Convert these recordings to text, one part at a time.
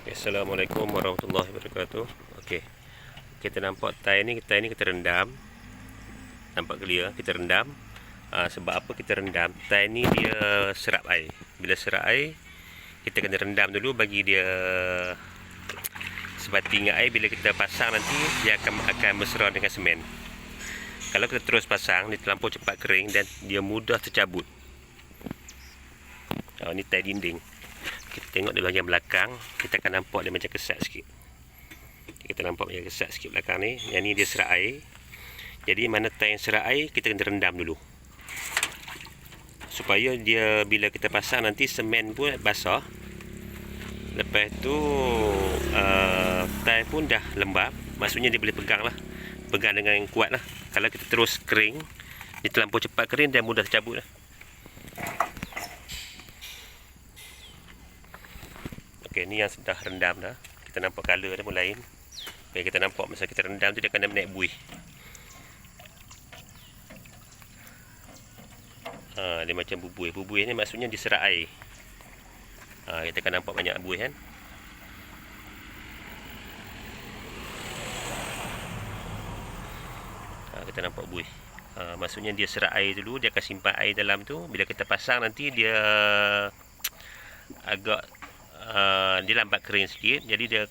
Assalamualaikum warahmatullahi wabarakatuh. Okey. Kita nampak tie ni kita rendam. Nampak clear, kita rendam. Sebab apa kita rendam? Tie ni dia serap air. Bila serap air, kita kena rendam dulu bagi dia sebati dengan air. Bila kita pasang nanti dia akan mesra dengan semen. Kalau kita terus pasang, dia terlampau cepat kering dan dia mudah tercabut. Ni tie dinding. Kita tengok di bahagian belakang, kita akan nampak dia macam kesat sikit. Kita nampak macam kesat sikit belakang ni. Yang ni dia serak air. Jadi mana tie yang serak air, kita kena rendam dulu. Supaya dia bila kita pasang nanti semen pun basah. Lepas tu tie pun dah lembab. Maksudnya dia boleh pegang lah. Pegang dengan yang kuat lah. Kalau kita terus kering, dia terlampau cepat kering dan mudah tercabut lah. Okey, ni yang sudah rendam dah. Kita nampak color dia pun lain. Okey, kita nampak masa kita rendam tu dia akan naik buih. Dia macam bubuih. Bubuih ni maksudnya diserak air. Kita akan nampak banyak buih kan. Kita nampak buih. Maksudnya dia serak air dulu, dia akan simpan air dalam tu. Bila kita pasang nanti dia agak dia lambat kering sikit. Jadi dia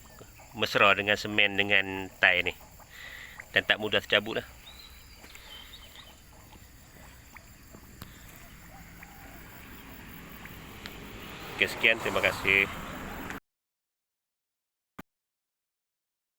mesra dengan semen dengan tie ni. Dan tak mudah tercabut lah. Okey, sekian. Terima kasih.